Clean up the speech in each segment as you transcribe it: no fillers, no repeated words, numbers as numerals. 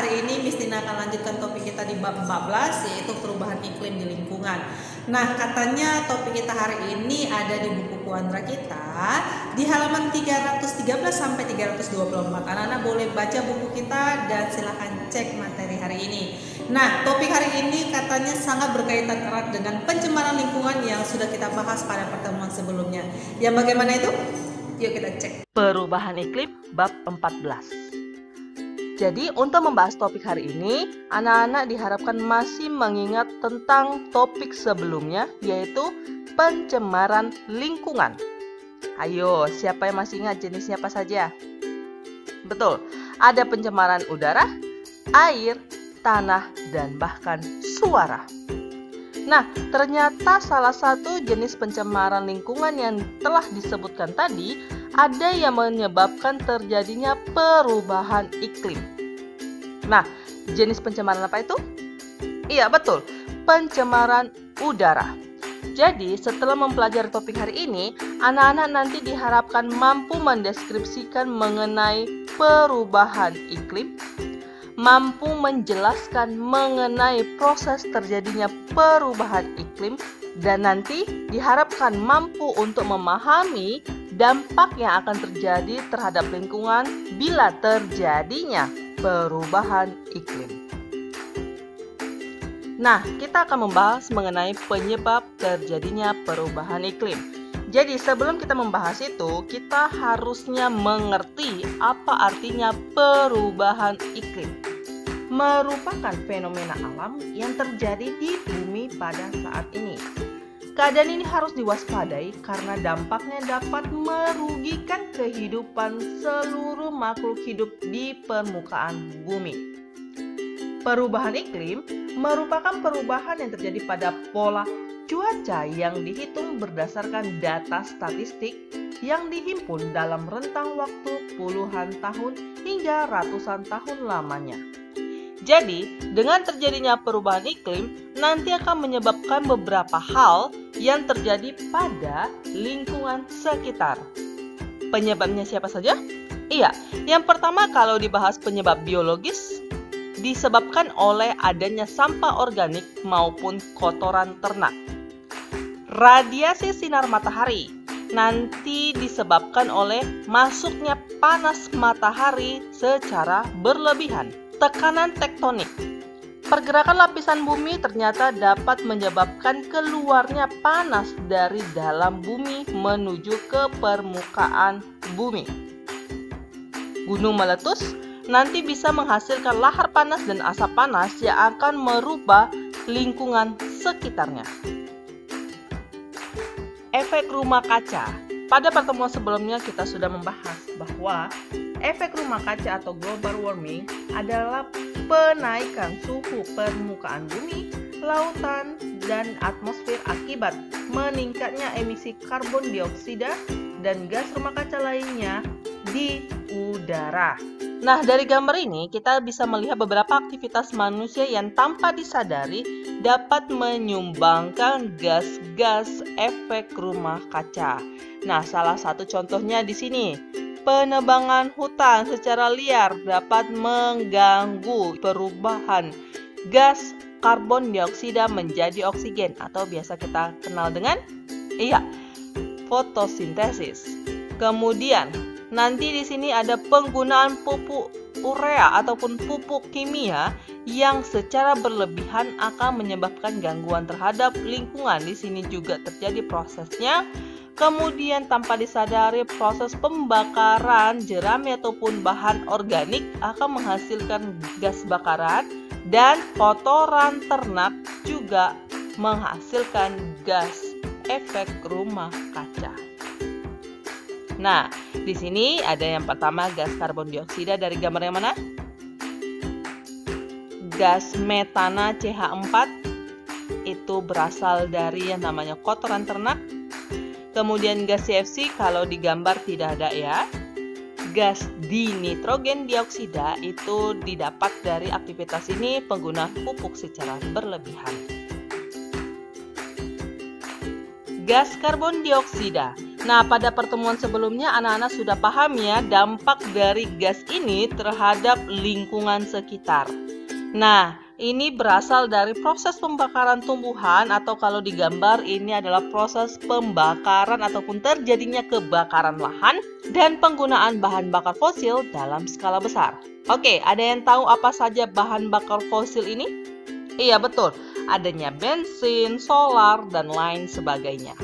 hari ini Miss Tina akan lanjutkan topik kita di bab 14, yaitu perubahan iklim di lingkungan. Nah, katanya topik kita hari ini ada di buku Kuandra kita di halaman 313 sampai 324. Anak-anak boleh baca buku kita dan silahkan cek materi hari ini. Nah, topik hari ini katanya sangat berkaitan erat dengan pencemaran lingkungan yang sudah kita bahas pada pertemuan sebelumnya. Yang bagaimana itu? Yuk kita cek. Perubahan iklim bab 14. Jadi untuk membahas topik hari ini, anak-anak diharapkan masih mengingat tentang topik sebelumnya, yaitu pencemaran lingkungan. Ayo, siapa yang masih ingat jenisnya apa saja? Betul, ada pencemaran udara, air, tanah, dan bahkan suara. Nah, ternyata salah satu jenis pencemaran lingkungan yang telah disebutkan tadi ada yang menyebabkan terjadinya perubahan iklim. Nah, jenis pencemaran apa itu? Iya, betul, pencemaran udara. Jadi, setelah mempelajari topik hari ini, anak-anak nanti diharapkan mampu mendeskripsikan mengenai perubahan iklim, mampu menjelaskan mengenai proses terjadinya perubahan iklim, dan nanti diharapkan mampu untuk memahami dampak yang akan terjadi terhadap lingkungan bila terjadinya perubahan iklim. Nah, kita akan membahas mengenai penyebab terjadinya perubahan iklim. Jadi sebelum kita membahas itu, kita harusnya mengerti apa artinya perubahan iklim. Merupakan fenomena alam yang terjadi di bumi pada saat ini. Keadaan ini harus diwaspadai karena dampaknya dapat merugikan kehidupan seluruh makhluk hidup di permukaan bumi. Perubahan iklim merupakan perubahan yang terjadi pada pola cuaca yang dihitung berdasarkan data statistik yang dihimpun dalam rentang waktu puluhan tahun hingga ratusan tahun lamanya. Jadi, dengan terjadinya perubahan iklim, nanti akan menyebabkan beberapa hal yang terjadi pada lingkungan sekitar. Penyebabnya siapa saja? Iya, yang pertama kalau dibahas penyebab biologis, disebabkan oleh adanya sampah organik maupun kotoran ternak. Radiasi sinar matahari nanti disebabkan oleh masuknya panas matahari secara berlebihan. Tekanan tektonik. Pergerakan lapisan bumi ternyata dapat menyebabkan keluarnya panas dari dalam bumi menuju ke permukaan bumi. Gunung meletus nanti bisa menghasilkan lahar panas dan asap panas yang akan merubah lingkungan sekitarnya. Efek rumah kaca. Pada pertemuan sebelumnya kita sudah membahas bahwa efek rumah kaca atau global warming adalah penaikan suhu permukaan bumi, lautan, dan atmosfer akibat meningkatnya emisi karbon dioksida dan gas rumah kaca lainnya di udara. Nah, dari gambar ini kita bisa melihat beberapa aktivitas manusia yang tanpa disadari dapat menyumbangkan gas-gas efek rumah kaca. Nah, salah satu contohnya di sini. Penebangan hutan secara liar dapat mengganggu perubahan gas karbon dioksida menjadi oksigen atau biasa kita kenal dengan fotosintesis. Kemudian nanti di sini ada penggunaan pupuk urea ataupun pupuk kimia yang secara berlebihan akan menyebabkan gangguan terhadap lingkungan. Di sini juga terjadi prosesnya. Kemudian tanpa disadari proses pembakaran jerami ataupun bahan organik akan menghasilkan gas bakaran dan kotoran ternak juga menghasilkan gas efek rumah kaca. Nah, di sini ada yang pertama gas karbon dioksida dari gambar yang mana? Gas metana CH4 itu berasal dari yang namanya kotoran ternak. Kemudian gas CFC kalau digambar tidak ada ya. Gas dinitrogen dioksida itu didapat dari aktivitas ini penggunaan pupuk secara berlebihan. gas karbon dioksida. Nah, pada pertemuan sebelumnya anak-anak sudah paham ya dampak dari gas ini terhadap lingkungan sekitar. Nah, ini berasal dari proses pembakaran tumbuhan atau kalau digambar ini adalah proses pembakaran ataupun terjadinya kebakaran lahan dan penggunaan bahan bakar fosil dalam skala besar. Oke, ada yang tahu apa saja bahan bakar fosil ini? Iya, betul. Adanya bensin, solar, dan lain sebagainya.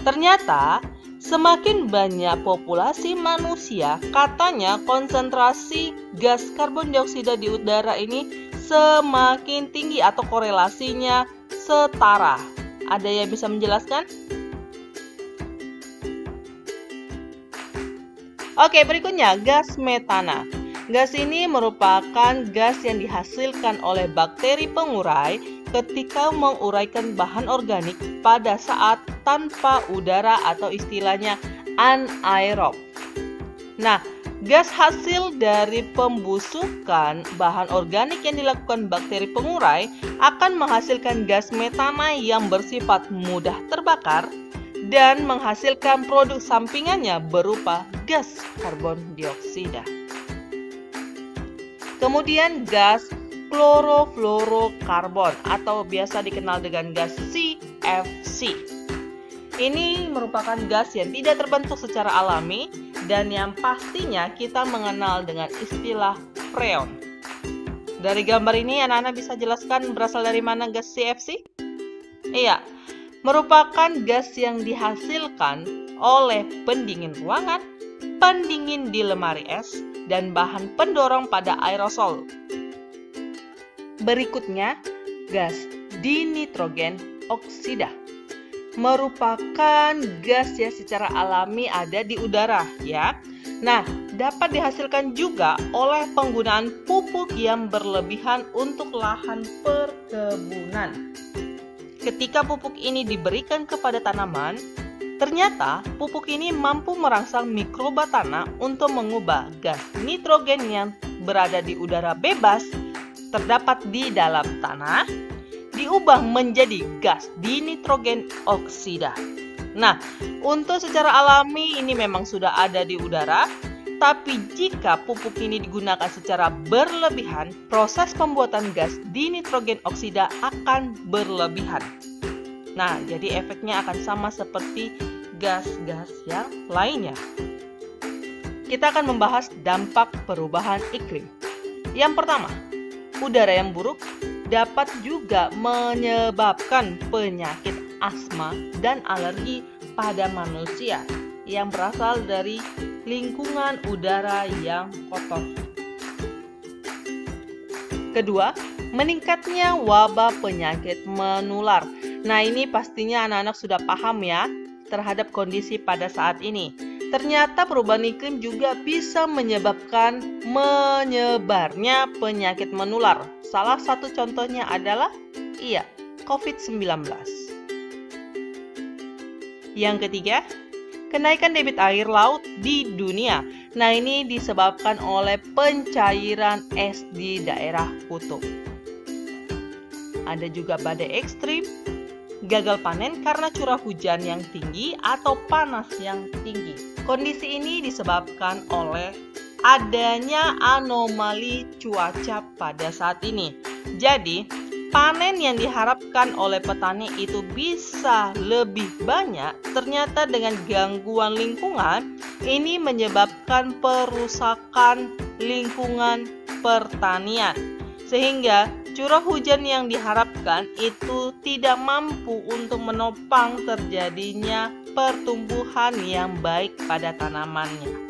Ternyata, semakin banyak populasi manusia, katanya konsentrasi gas karbon dioksida di udara ini semakin tinggi atau korelasinya setara. Ada yang bisa menjelaskan? Oke, berikutnya gas metana. Gas ini merupakan gas yang dihasilkan oleh bakteri pengurai ketika menguraikan bahan organik pada saat tanpa udara atau istilahnya anaerob. Nah, gas hasil dari pembusukan bahan organik yang dilakukan bakteri pengurai akan menghasilkan gas metana yang bersifat mudah terbakar dan menghasilkan produk sampingannya berupa gas karbon dioksida. Kemudian gas klorofluorokarbon atau biasa dikenal dengan gas CFC. Ini merupakan gas yang tidak terbentuk secara alami dan yang pastinya kita mengenal dengan istilah freon. Dari gambar ini anak-anak bisa jelaskan berasal dari mana gas CFC? Iya, merupakan gas yang dihasilkan oleh pendingin ruangan, pendingin di lemari es, dan bahan pendorong pada aerosol. Berikutnya, gas dinitrogen oksida merupakan gas yang secara alami ada di udara ya. Nah, dapat dihasilkan juga oleh penggunaan pupuk yang berlebihan untuk lahan perkebunan. Ketika pupuk ini diberikan kepada tanaman, ternyata pupuk ini mampu merangsang mikroba tanah untuk mengubah gas nitrogen yang berada di udara bebas terdapat di dalam tanah, diubah menjadi gas dinitrogen oksida. Nah, untuk secara alami ini memang sudah ada di udara, tapi jika pupuk ini digunakan secara berlebihan, proses pembuatan gas dinitrogen oksida akan berlebihan. Nah, jadi efeknya akan sama seperti gas-gas yang lainnya. Kita akan membahas dampak perubahan iklim. Yang pertama, udara yang buruk dapat juga menyebabkan penyakit asma dan alergi pada manusia yang berasal dari lingkungan udara yang kotor. Kedua, meningkatnya wabah penyakit menular. Nah, ini pastinya anak-anak sudah paham ya terhadap kondisi pada saat ini. Ternyata perubahan iklim juga bisa menyebabkan menyebarnya penyakit menular. Salah satu contohnya adalah COVID-19. Yang ketiga, kenaikan debit air laut di dunia. Nah, ini disebabkan oleh pencairan es di daerah kutub. Ada juga badai ekstrim, gagal panen karena curah hujan yang tinggi atau panas yang tinggi. Kondisi ini disebabkan oleh adanya anomali cuaca pada saat ini. Jadi, panen yang diharapkan oleh petani itu bisa lebih banyak. Ternyata dengan gangguan lingkungan, ini menyebabkan perusakan lingkungan pertanian. Sehingga curah hujan yang diharapkan itu tidak mampu untuk menopang terjadinya pertumbuhan yang baik pada tanamannya.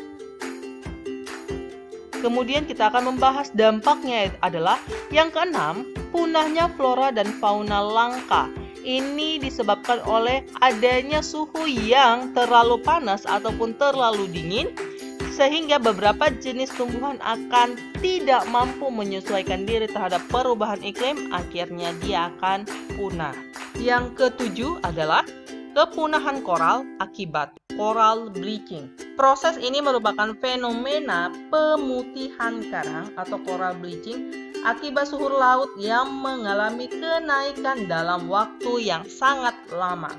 Kemudian kita akan membahas dampaknya adalah yang keenam, punahnya flora dan fauna langka. Ini disebabkan oleh adanya suhu yang terlalu panas ataupun terlalu dingin, sehingga beberapa jenis tumbuhan akan tidak mampu menyesuaikan diri terhadap perubahan iklim, akhirnya dia akan punah. Yang ketujuh adalah kepunahan koral akibat coral bleaching. Proses ini merupakan fenomena pemutihan karang atau coral bleaching akibat suhu laut yang mengalami kenaikan dalam waktu yang sangat lama.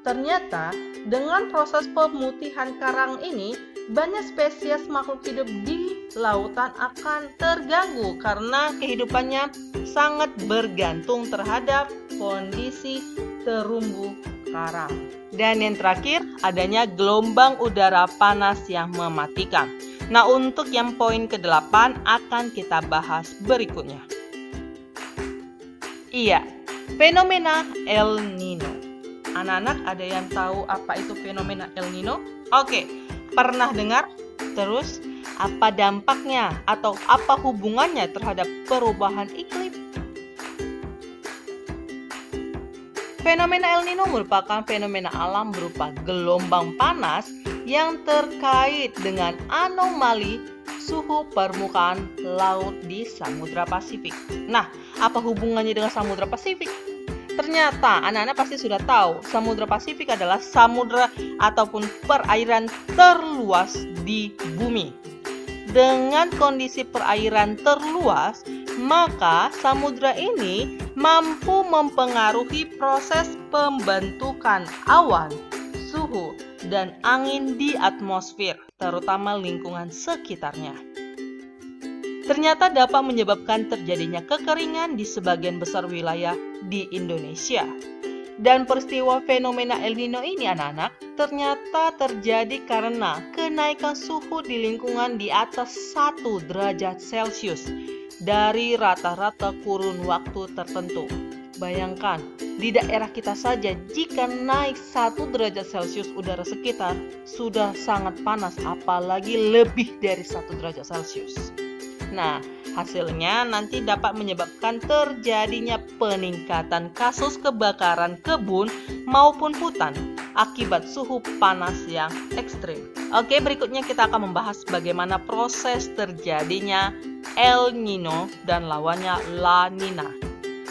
Ternyata dengan proses pemutihan karang ini, banyak spesies makhluk hidup di lautan akan terganggu karena kehidupannya sangat bergantung terhadap kondisi terumbu karang. Dan yang terakhir, adanya gelombang udara panas yang mematikan. Nah, untuk yang poin ke-8 akan kita bahas berikutnya. Iya, fenomena El Nino. Anak-anak ada yang tahu apa itu fenomena El Nino? Oke, pernah dengar? Terus, apa dampaknya atau apa hubungannya terhadap perubahan iklim? Fenomena El Nino merupakan fenomena alam berupa gelombang panas yang terkait dengan anomali suhu permukaan laut di Samudra Pasifik. Nah, apa hubungannya dengan Samudra Pasifik? Ternyata anak-anak pasti sudah tahu, Samudra Pasifik adalah samudra ataupun perairan terluas di bumi. Dengan kondisi perairan terluas, maka samudra ini mampu mempengaruhi proses pembentukan awan, suhu, dan angin di atmosfer, terutama lingkungan sekitarnya. Ternyata dapat menyebabkan terjadinya kekeringan di sebagian besar wilayah di Indonesia. Dan peristiwa fenomena El Nino ini anak-anak ternyata terjadi karena kenaikan suhu di lingkungan di atas 1 derajat Celcius dari rata-rata kurun waktu tertentu. Bayangkan, di daerah kita saja jika naik 1 derajat Celcius udara sekitar sudah sangat panas, apalagi lebih dari 1 derajat Celcius. Nah, hasilnya nanti dapat menyebabkan terjadinya peningkatan kasus kebakaran kebun maupun hutan akibat suhu panas yang ekstrim. Oke, berikutnya kita akan membahas bagaimana proses terjadinya El Nino dan lawannya La Nina.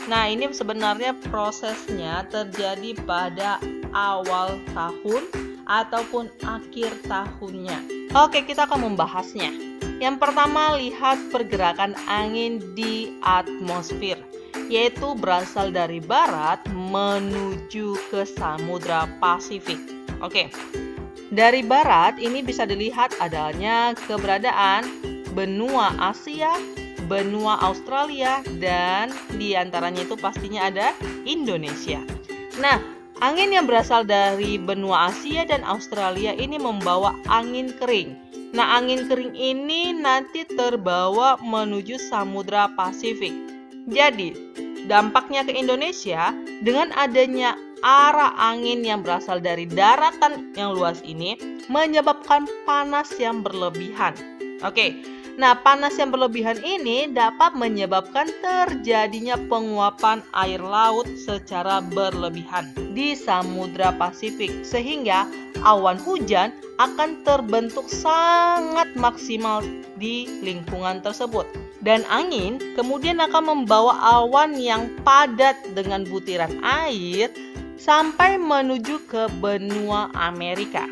Nah, ini sebenarnya prosesnya terjadi pada awal tahun ataupun akhir tahunnya. Oke, kita akan membahasnya. Yang pertama, lihat pergerakan angin di atmosfer, yaitu berasal dari barat menuju ke Samudra Pasifik. Oke, dari barat ini bisa dilihat adanya keberadaan benua Asia, benua Australia, dan diantaranya itu pastinya ada Indonesia. Nah, angin yang berasal dari benua Asia dan Australia ini membawa angin kering. Nah, angin kering ini nanti terbawa menuju Samudra Pasifik. Jadi, dampaknya ke Indonesia dengan adanya arah angin yang berasal dari daratan yang luas ini menyebabkan panas yang berlebihan. Oke, nah panas yang berlebihan ini dapat menyebabkan terjadinya penguapan air laut secara berlebihan di Samudra Pasifik, sehingga awan hujan akan terbentuk sangat maksimal di lingkungan tersebut. Dan angin kemudian akan membawa awan yang padat dengan butiran air sampai menuju ke benua Amerika.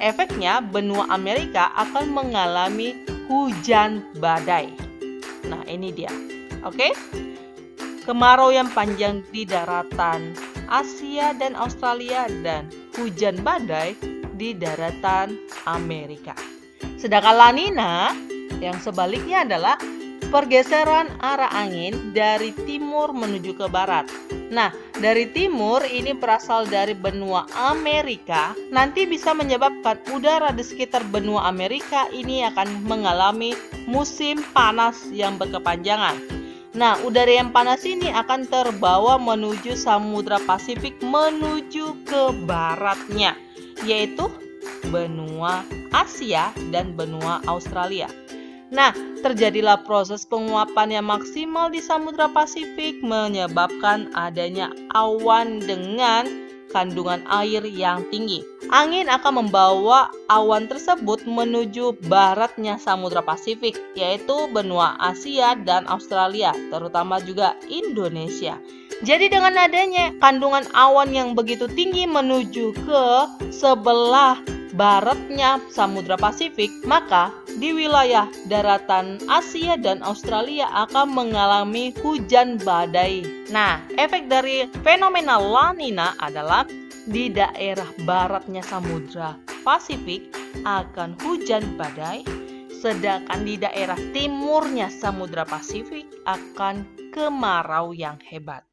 Efeknya, benua Amerika akan mengalami hujan badai. Nah, ini dia. Oke? Kemarau yang panjang di daratan Asia dan Australia dan hujan badai di daratan Amerika. Sedangkan La Nina yang sebaliknya adalah pergeseran arah angin dari timur menuju ke barat. Nah, dari timur ini berasal dari benua Amerika, nanti bisa menyebabkan udara di sekitar benua Amerika ini akan mengalami musim panas yang berkepanjangan. Nah, udara yang panas ini akan terbawa menuju Samudra Pasifik menuju ke baratnya, yaitu benua Asia dan benua Australia. Nah, terjadilah proses penguapan yang maksimal di Samudra Pasifik menyebabkan adanya awan dengan kandungan air yang tinggi. Angin akan membawa awan tersebut menuju baratnya Samudra Pasifik, yaitu benua Asia dan Australia, terutama juga Indonesia. Jadi dengan adanya kandungan awan yang begitu tinggi menuju ke sebelah baratnya Samudra Pasifik, maka di wilayah daratan Asia dan Australia akan mengalami hujan badai. Nah, efek dari fenomena La Nina adalah di daerah baratnya Samudra Pasifik akan hujan badai, sedangkan di daerah timurnya Samudra Pasifik akan kemarau yang hebat.